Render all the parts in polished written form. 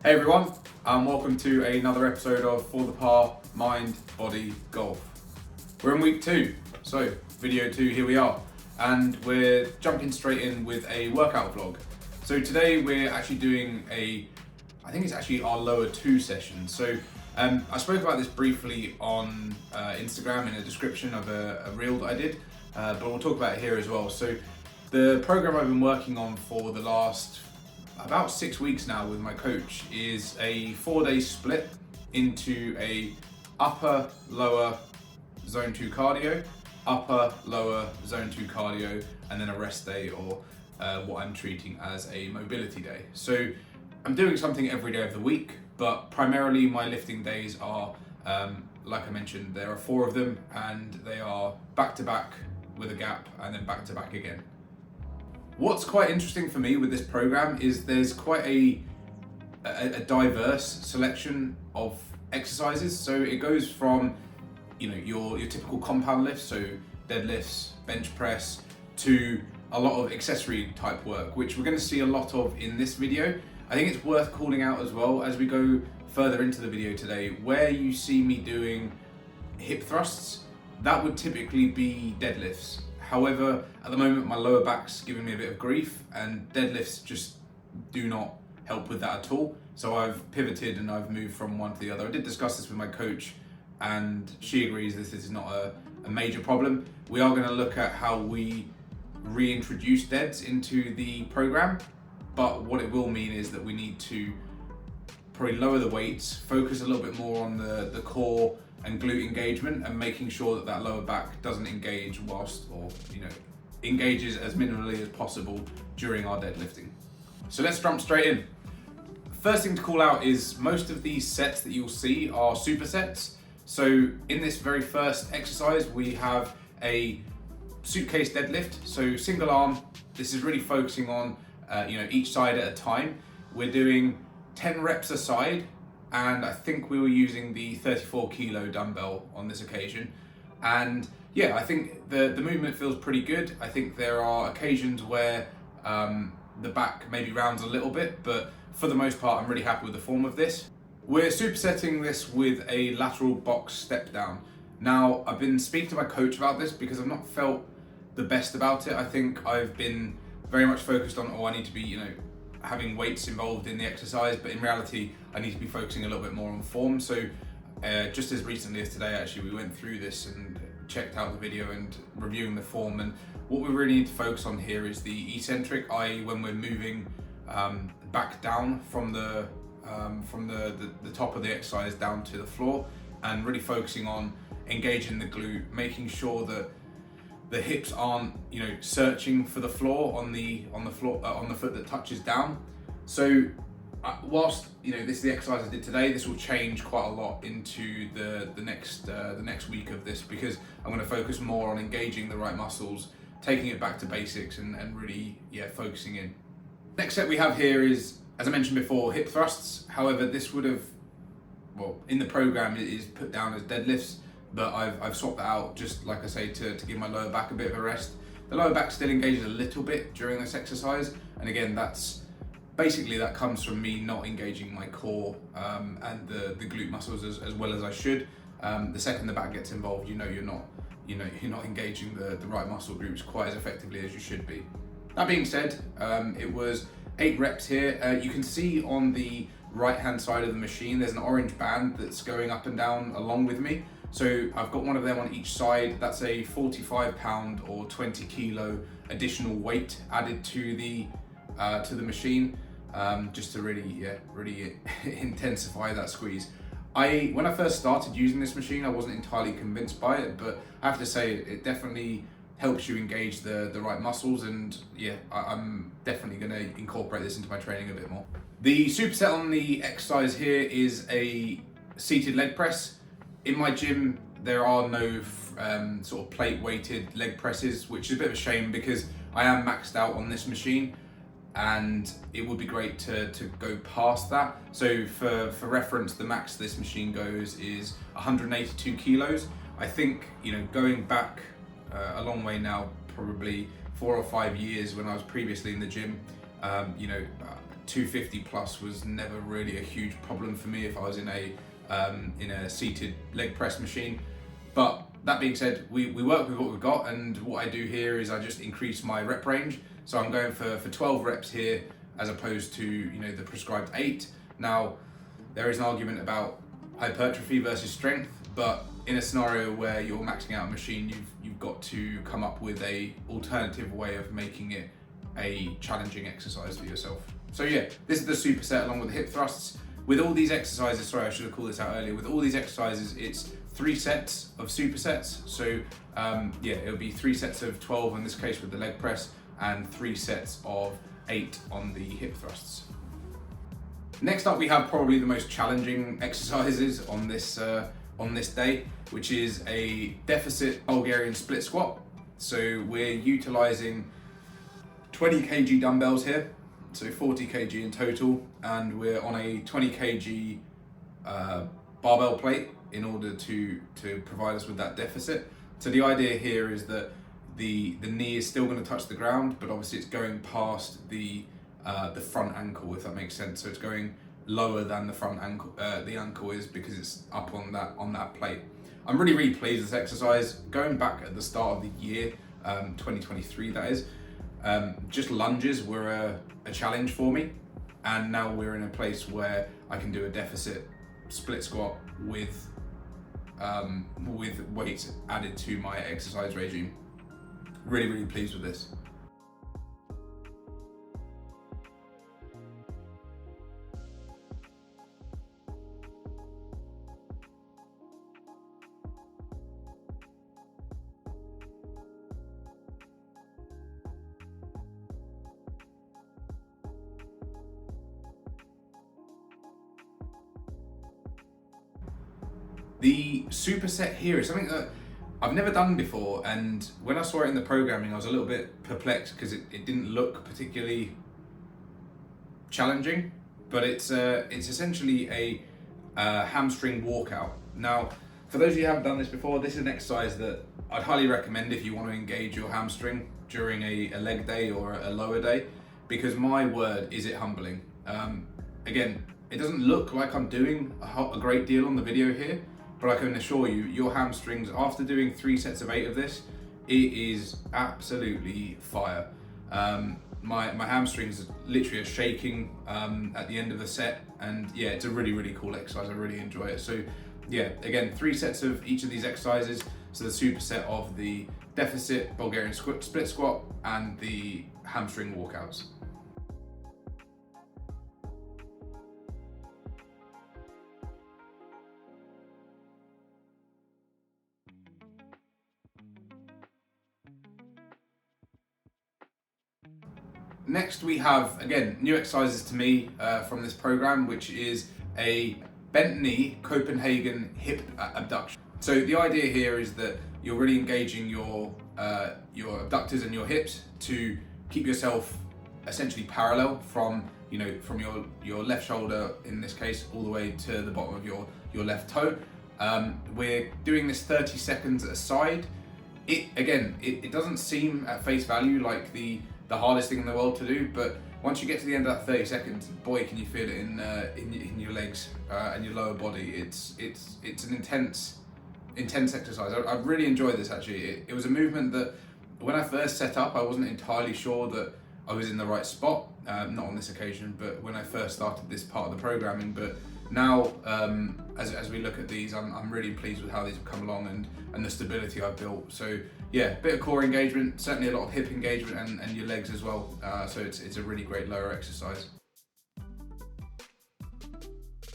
Hey everyone, and welcome to another episode of For the Par Mind Body Golf. We're in week 2, so video 2, here we are, and we're jumping straight in with a workout vlog. So today we're actually doing I think it's actually our lower 2 session. So I spoke about this briefly on Instagram in a description of a reel that I did, but we'll talk about it here as well. So the program I've been working on for the last about 6 weeks now with my coach is a 4-day split into a upper lower zone 2 cardio, upper lower zone 2 cardio, and then a rest day, or what I'm treating as a mobility day. So I'm doing something every day of the week, but primarily my lifting days are, like I mentioned, there are 4 of them, and they are back to back with a gap and then back to back again. What's quite interesting for me with this program is there's quite a diverse selection of exercises. So it goes from, your typical compound lifts, so deadlifts, bench press, to a lot of accessory type work, which we're going to see a lot of in this video. I think it's worth calling out as well as we go further into the video today, where you see me doing hip thrusts, that would typically be deadlifts. However, at the moment my lower back's giving me a bit of grief, and deadlifts just do not help with that at all. So I've pivoted and I've moved from one to the other. I did discuss this with my coach, and she agrees this is not a major problem. We are going to look at how we reintroduce deads into the program, but what it will mean is that we need to probably lower the weights, focus a little bit more on the core and glute engagement, and making sure that lower back doesn't engage engages as minimally as possible during our deadlifting. So let's jump straight in. First thing to call out is most of these sets that you'll see are supersets. So in this very first exercise, we have a suitcase deadlift. So single arm, this is really focusing on each side at a time. We're doing 10 reps a side, and I think we were using the 34 kilo dumbbell on this occasion. And yeah, I think the movement feels pretty good. I think there are occasions where the back maybe rounds a little bit, but for the most part, I'm really happy with the form of this. We're supersetting this with a lateral box step down. Now, I've been speaking to my coach about this because I've not felt the best about it. I think I've been very much focused on, I need to be, having weights involved in the exercise, but in reality, I need to be focusing a little bit more on form. So just as recently as today, actually, we went through this and checked out the video and reviewing the form. And what we really need to focus on here is the eccentric, i.e. when we're moving back down from the top of the exercise down to the floor, and really focusing on engaging the glute, making sure that the hips aren't, searching for the floor on the foot that touches down. So whilst this is the exercise I did today, this will change quite a lot into the next week of this, because I'm going to focus more on engaging the right muscles, taking it back to basics, and really focusing in. Next set we have here is, as I mentioned before, hip thrusts. However, this would have, in the program it is put down as deadlifts, but I've swapped that out, just like I say, to give my lower back a bit of a rest. The lower back still engages a little bit during this exercise, and again, that comes from me not engaging my core and the glute muscles as well as I should. The second the back gets involved, you're not engaging the right muscle groups quite as effectively as you should be. That being said, it was 8 reps here. You can see on the right hand side of the machine there's an orange band that's going up and down along with me. So I've got one of them on each side. That's a 45 pound or 20 kilo additional weight added to the machine, just to really intensify that squeeze. When I first started using this machine, I wasn't entirely convinced by it, but I have to say it definitely helps you engage the right muscles, and I'm definitely going to incorporate this into my training a bit more. The superset on the exercise here is a seated leg press. In my gym, there are no sort of plate weighted leg presses, which is a bit of a shame because I am maxed out on this machine, and it would be great to go past that. So for reference, the max this machine goes is 182 kilos. I think, going back a long way now, probably 4 or 5 years when I was previously in the gym, 250 plus was never really a huge problem for me if I was in a seated leg press machine. But that being said, we work with what we've got, and what I do here is I just increase my rep range. So I'm going for 12 reps here as opposed to the prescribed 8. Now, there is an argument about hypertrophy versus strength, but in a scenario where you're maxing out a machine, you've got to come up with a alternative way of making it a challenging exercise for yourself. So yeah, this is the superset along with the hip thrusts. With all these exercises, sorry, I should have called this out earlier. With all these exercises, it's 3 sets of supersets. So yeah, it'll be 3 sets of 12 in this case with the leg press, and 3 sets of 8 on the hip thrusts. Next up, we have probably the most challenging exercises on this day, which is a deficit Bulgarian split squat. So we're utilizing 20 kg dumbbells here, so 40 kg in total, and we're on a 20 kg barbell plate in order to provide us with that deficit. So the idea here is that the knee is still going to touch the ground, but obviously it's going past the front ankle, if that makes sense. So it's going lower than the front ankle, the ankle is, because it's up on that plate. I'm really pleased with this exercise. Going back at the start of the year, 2023 that is, just lunges were a challenge for me, and now we're in a place where I can do a deficit split squat with weights added to my exercise regime. Really pleased with this. The superset here is something that I've never done before, and when I saw it in the programming, I was a little bit perplexed because it didn't look particularly challenging, but it's essentially a hamstring walkout. Now, for those of you who haven't done this before, this is an exercise that I'd highly recommend if you want to engage your hamstring during a leg day or a lower day, because my word, is it humbling. Again, it doesn't look like I'm doing a great deal on the video here, but I can assure you, your hamstrings, after doing 3 sets of 8 of this, it is absolutely fire. My hamstrings literally are shaking at the end of the set, and yeah, it's a really cool exercise. I really enjoy it. So yeah, again, 3 sets of each of these exercises. So the superset of the deficit Bulgarian split squat and the hamstring walkouts. Next, we have, again, new exercises to me from this program, which is a bent knee Copenhagen hip abduction. So the idea here is that you're really engaging your abductors and your hips to keep yourself essentially parallel from your left shoulder, in this case, all the way to the bottom of your left toe. We're doing this 30 seconds at a side. It doesn't seem at face value like the hardest thing in the world to do, but once you get to the end of that 30 seconds, boy, can you feel it in your legs and your lower body. It's an intense exercise. I really enjoyed this actually. It was a movement that when I first set up, I wasn't entirely sure that I was in the right spot. Not on this occasion, but when I first started this part of the programming. But now, as we look at these, I'm really pleased with how these have come along and the stability I've built. So yeah, bit of core engagement, certainly a lot of hip engagement and your legs as well. So it's a really great lower exercise.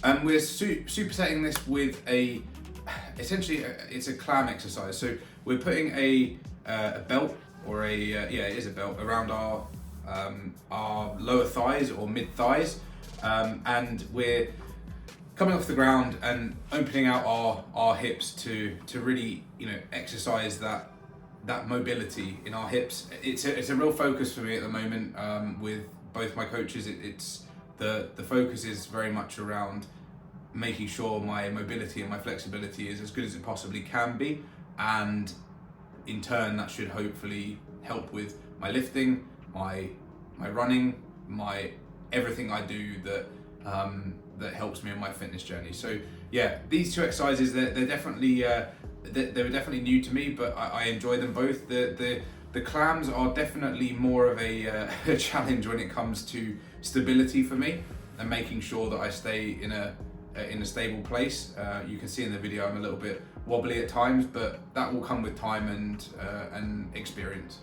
And we're supersetting this with essentially it's a clam exercise. So we're putting a belt, or it is a belt, around our lower thighs or mid thighs, and we're coming off the ground and opening out our hips to really exercise that mobility in our hips. It's a real focus for me at the moment with both my coaches. It's the focus is very much around making sure my mobility and my flexibility is as good as it possibly can be, and in turn that should hopefully help with my lifting, my running, my everything I do that helps me on my fitness journey. So yeah, these two exercises, they're definitely they were definitely new to me, but I enjoy them both. The clams are definitely more of a challenge when it comes to stability for me and making sure that I stay in a stable place. You can see in the video I'm a little bit wobbly at times, but that will come with time and experience.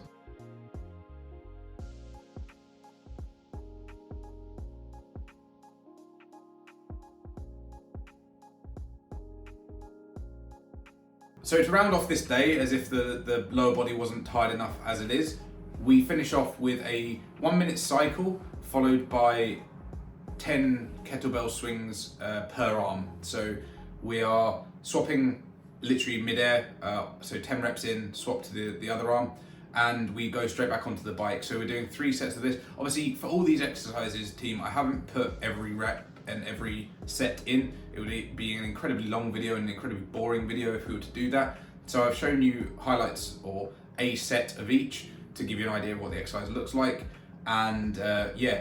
So to round off this day, as if the lower body wasn't tired enough as it is, we finish off with a 1 minute cycle followed by 10 kettlebell swings per arm. So we are swapping literally mid-air, so 10 reps in, swap to the other arm, and we go straight back onto the bike. So we're doing 3 sets of this. Obviously, for all these exercises, team, I haven't put every rep and every set in. It would be an incredibly long video and an incredibly boring video if we were to do that. So I've shown you highlights or a set of each to give you an idea of what the exercise looks like. And yeah,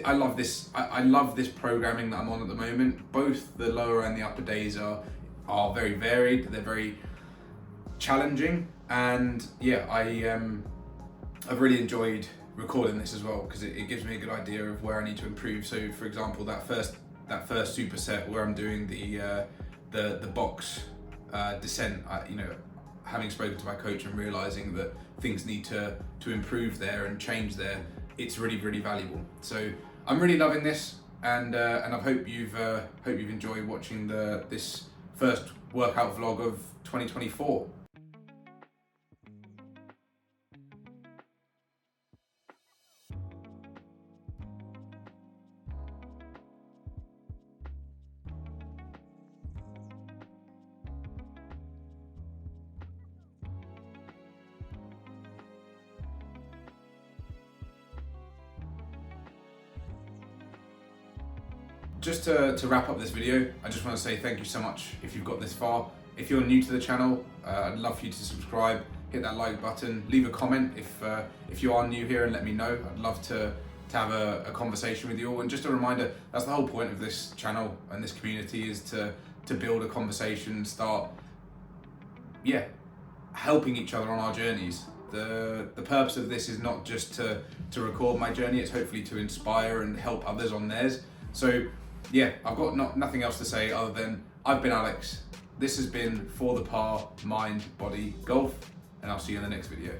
I love this. I love this programming that I'm on at the moment. Both the lower and the upper days are very varied. They're very challenging, and yeah, I've really enjoyed recording this as well because it gives me a good idea of where I need to improve. So for example, that first superset where I'm doing the box descent, having spoken to my coach and realizing that things need to improve there and change there, it's really, really valuable. So I'm really loving this, and I hope you've enjoyed watching this first workout vlog of 2024. Just to wrap up this video, I just want to say thank you so much if you've got this far. If you're new to the channel, I'd love for you to subscribe, hit that like button, leave a comment if you are new here and let me know. I'd love to have a conversation with you all. And just a reminder, that's the whole point of this channel and this community, is to build a conversation, start helping each other on our journeys. The purpose of this is not just to record my journey, it's hopefully to inspire and help others on theirs. So yeah, I've got nothing else to say other than I've been Alex. This has been For the Par Mind Body Golf, and I'll see you in the next video.